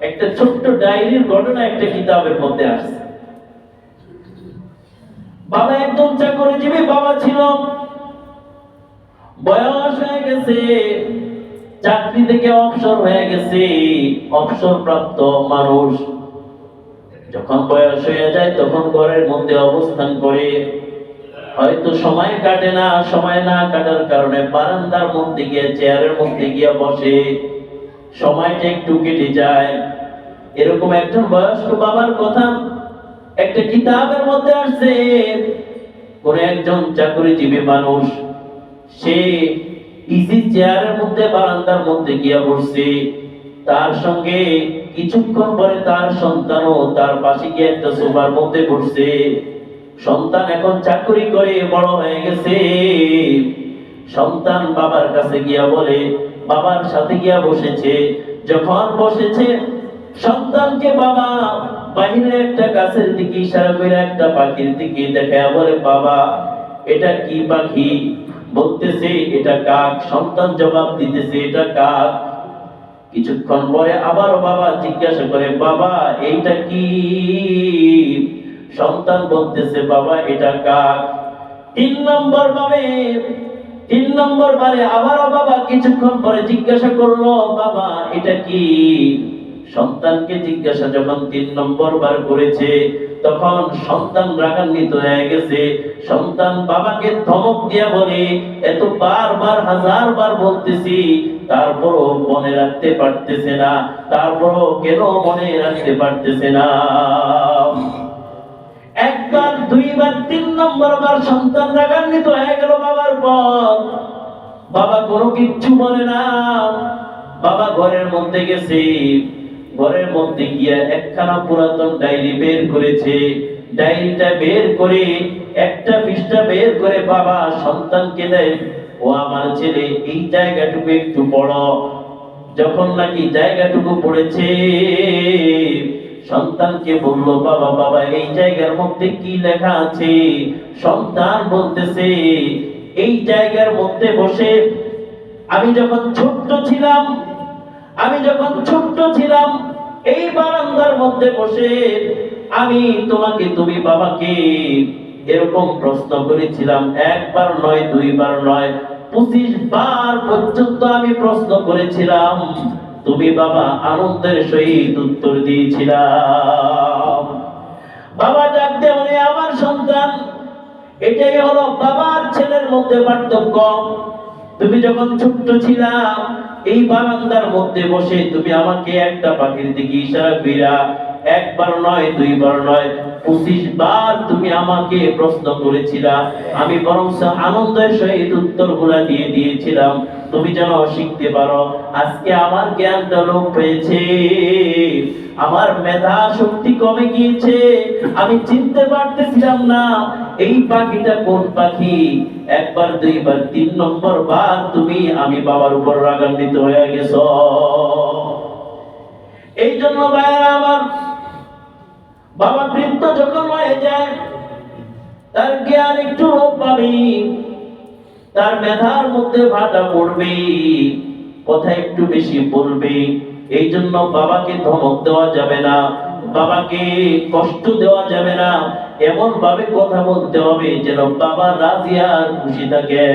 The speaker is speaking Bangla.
একটা ছোট্ট ডায়েরির ঘটনা একটা কিতাবের মধ্যে আসছে। বাবা একজন চাকরিজীবী বাবা ছিল, বয়স হয়ে গেছে, চাকরি থেকে অবসর হয়ে গেছে। অবসরপ্রাপ্ত মানুষ যখন বয়স হয়ে যায় তখন ঘরের মধ্যে অবস্থান করে, হয়তো সময় কাটে না, সময় না কাটার কারণে বারান্দার মধ্যে গিয়ে চেয়ারের মধ্যে গিয়ে বসে, সময়টা একটু কেটে যায়। এরকম একজন বয়স্ক বাবার কথা একটা কিতাবের মধ্যে আসছে। কোন একজন চাকরিজীবী মানুষ, সে ইজি চেয়ারের মধ্যে বারান্দার মধ্যে গিয়া বসছে, তার সঙ্গে কিছুক্ষণ পরে তার সন্তানও তার পাশে গিয়ে একটা সোফার মধ্যে বসছে। সন্তান এখন চাকরি করে বড় হয়ে গেছে। সন্তান বাবার কাছে গিয়া বলে, বাবার সাথে গিয়া বসেছে। যখন বসেছে, সন্তানকে বাবা বাহিরে একটা গাছের দিকে ইশারা করে একটা পাখির দিকে দেখায় বলে, বাবা এটা কি পাখি? বলতেছে এটা কাক। সন্তান জবাব দিতেছে এটা কাক। কিছুক্ষণ পরে আবার বাবা জিজ্ঞাসা করে, বাবা এইটা কি? সন্তান বলতেছে, বাবা এটা কাক। তিন নম্বর বারে আবারও বাবা কিছুক্ষণ পরে জিজ্ঞাসা করলো, বাবা এটা কি? সন্তানকে জিজ্ঞাসা যখন 3 নম্বর বার করেছে, তখন সন্তান রাগান্বিত হয়ে গেছে। সন্তান বাবাকে ধমক দিয়ে বলে, এত বারবার হাজারবার বলতেছি, তারপরও মনে রাখতে পারতেছে না। তারপরও কেন মনে রাখতে পারতেছে না? একবার, দুইবার, 3 নম্বর বার সন্তান রাগান্বিত হয়ে গেল বাবার পর। বাবা কোনো কিচ্ছু বলে না। বাবা ঘরের মধ্যে গেছে, ঘরের মধ্যে গিয়ে একখানা পুরাতন ডায়েরি বের করেছে। ডায়েরিটা বের করে একটা পৃষ্ঠা বের করে বাবা সন্তানকে দেয়, ও আমার ছেলে এই জায়গাটুকু একটু পড়ো। যখন নাকি জায়গাটুকু পড়েছে, সন্তানকে বলল, বাবা বাবা এই জায়গার মধ্যে কি লেখা আছে? সন্তান বলতেছে, এই জায়গার মধ্যে বসে আমি যখন ছোট্ট ছিলাম এই বারান্দার মধ্যে বসে আমি তুমি বাবাকে এরকম প্রশ্ন করেছিলাম। একবার নয়, দুইবার নয়, 25 বার পর্যন্ত আমি প্রশ্ন করেছিলাম। তুমি বাবা আনন্দের সহিত উত্তর দিয়েছিলাম। বাবা ডাকতে বলে, আমার সন্তান, এটাই হলো বাবার ছেলের মধ্যে পার্থক্য। তুমি যখন ছোট্ট ছিলা এই বারান্দার মধ্যে বসে তুমি আমাকে একটা পাখির দিকে ইশারা কইরা, একবার নয়, দুইবার নয়, 25 বার তুমি আমাকে প্রশ্ন করেছিলা। আমি বরং আনন্দের সহিত উত্তরগুলা দিয়ে দিয়েছিলাম, তুমি যেন শিখতে পারো। আজকে আমার জ্ঞানটা লোপ পেয়েছে, আমার মেধা শক্তি কমে গিয়েছে, আমি চিনতে পারতেছিলাম না এই পাখিটা কোন পাখি। একবার, দুইবার, 3 নম্বর বার তুমি আমি বাবার উপর রাগান্বিত হয়ে গেছো। এই জন্য ভাইরা আমার, বাবা বৃদ্ধ যখন হয়ে যায়, তার জ্ঞান একটু লোপ পাবে, তার মেধার মধ্যে ভাটা পড়বে, কথা একটু বেশি বলবে। এই জন্য বাবাকে ধমক দেওয়া যাবে না, বাবাকে কষ্ট দেওয়া যাবে না। এমন ভাবে কথা বলতে হবে যেন বাবা রাজি আর খুশি থাকে।